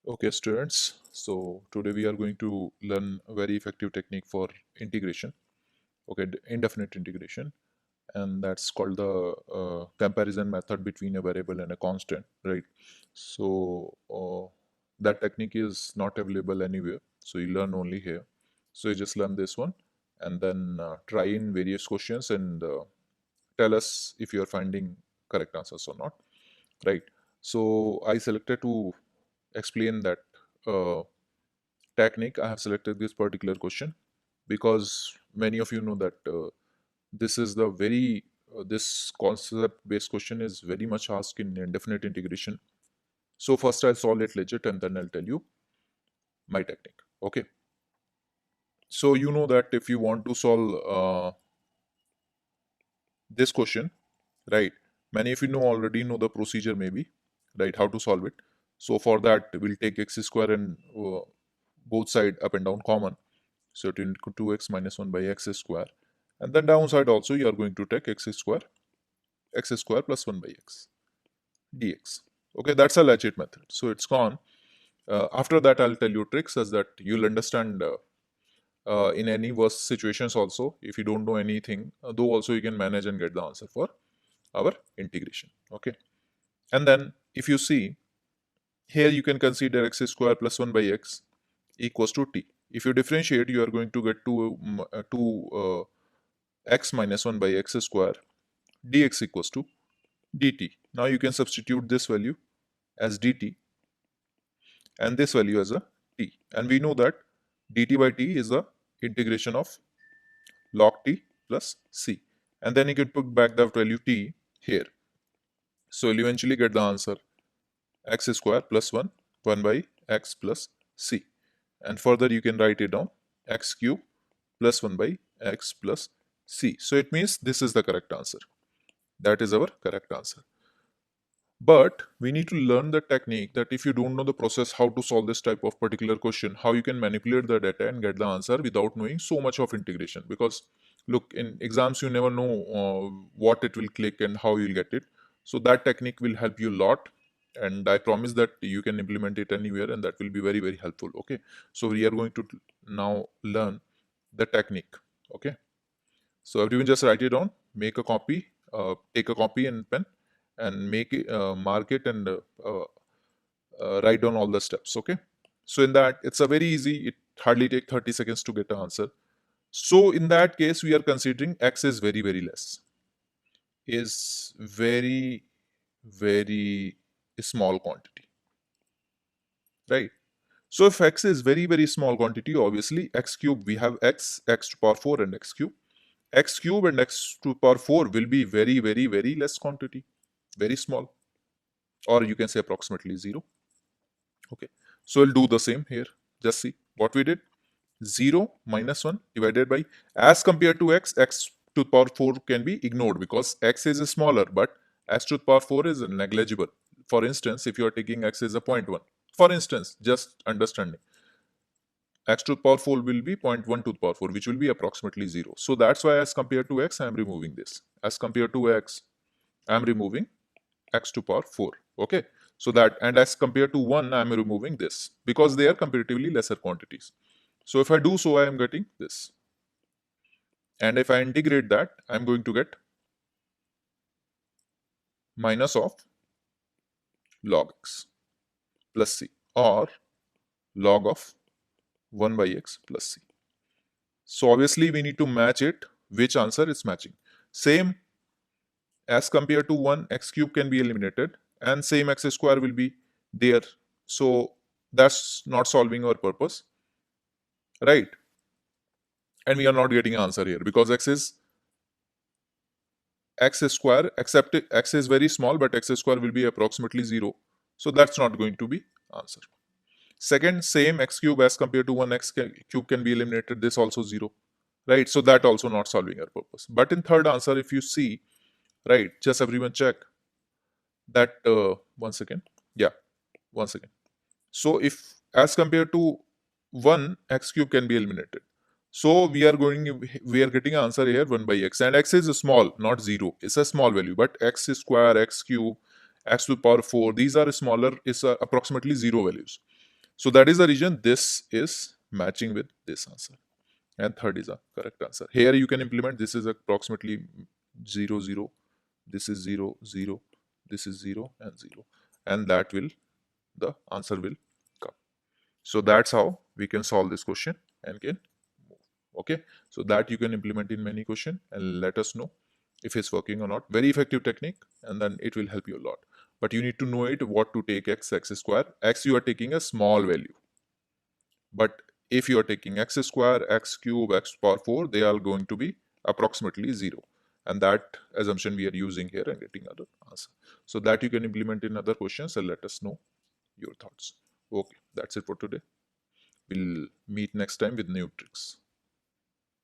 Okay, students. So today we are going to learn a very effective technique for integration. Okay, indefinite integration, and that's called the comparison method between a variable and a constant, right? So that technique is not available anywhere. So you learn only here. So you just learn this one, and then try in various questions and tell us if you are finding correct answers or not, right? So I selected to explain that. Technique, I have selected this particular question because many of you know that this is the very this concept based question is very much asked in indefinite integration. So first I'll solve it legit and then I'll tell you my technique. Okay. So you know that if you want to solve this question, right? Many of you already know the procedure maybe, right? How to solve it. So for that we'll take x square and both side up and down common. So it will equal 2x minus 1 by x square. And then downside also you are going to take x square plus 1 by x dx. Okay, that's a legit method. So it's gone. After that, I'll tell you tricks as that you'll understand in any worst situations also. If you don't know anything, though also you can manage and get the answer for our integration. Okay. And then if you see here, you can consider x square plus 1 by x equals to t. If you differentiate, you are going to get 2 x minus 1 by x square dx equals to dt. Now you can substitute this value as dt and this value as a t. And we know that dt by t is the integration of log t plus c. And then you can put back the value t here. So you'll eventually get the answer x square plus 1, 1 by x plus c. And further you can write it down x cube plus 1 by x plus c. So it means this is the correct answer. That is our correct answer. But we need to learn the technique that if you don't know the process how to solve this type of particular question, how you can manipulate the data and get the answer without knowing so much of integration. Because look, in exams you never know what it will click and how you'll get it. So that technique will help you a lot, and I promise that you can implement it anywhere, and that will be very very helpful. Okay, so we are going to now learn the technique. Okay, so everyone just write it down, make a copy, take a copy and pen, and make it, mark it, and write down all the steps. Okay. So in that, it's a very easy. It hardly take 30 seconds to get the answer. So in that case, we are considering x is very very less, is very very small quantity, right? So if x is very very small quantity, obviously x cube we have x to power 4 and x cube. X cube and x to power 4 will be very very very less quantity, very small, or you can say approximately 0. Okay, so we'll do the same here. Just see what we did. 0 minus 1 divided by, as compared to x to the power 4 can be ignored because x is smaller, but x to the power 4 is negligible. For instance, if you are taking x as a 0.1, for instance, just understanding, x to the power 4 will be 0.1 to the power 4, which will be approximately 0. So that's why as compared to x, I am removing this. As compared to x, I am removing x to power 4. Okay, so that, and as compared to 1, I am removing this because they are comparatively lesser quantities. So if I do so, I am getting this. And if I integrate that, I am going to get minus of log x plus c, or log of 1 by x plus c. So obviously we need to match it, which answer is matching. Same as compared to 1, x cube can be eliminated and same x square will be there. So that's not solving our purpose, right? And we are not getting an answer here because x is x square, except x is very small, but x square will be approximately 0. So that's not going to be answer. Second, same x cube as compared to 1 cube can be eliminated. This also 0, right? So that also not solving our purpose. But in third answer, if you see, right, just everyone check that, one second. Yeah, one second. So if as compared to 1, x cube can be eliminated. So we are getting an answer here 1 by x, and x is small, not 0. It's a small value, but x square, x cube, x to the power 4, these are smaller, is approximately 0 values. So that is the reason this is matching with this answer. And third is a correct answer. Here you can implement, this is approximately 0, 0, this is 0, 0, this is 0 and 0. And that will, the answer will come. So that's how we can solve this question and can move. Okay. So that you can implement in many questions and let us know if it's working or not. Very effective technique, and then it will help you a lot. But you need to know it what to take x square. X you are taking a small value. But if you are taking x square, x cube, x power 4, they are going to be approximately 0. And that assumption we are using here and getting other answer. So that you can implement in other questions and let us know your thoughts. Okay, that's it for today. We'll meet next time with new tricks.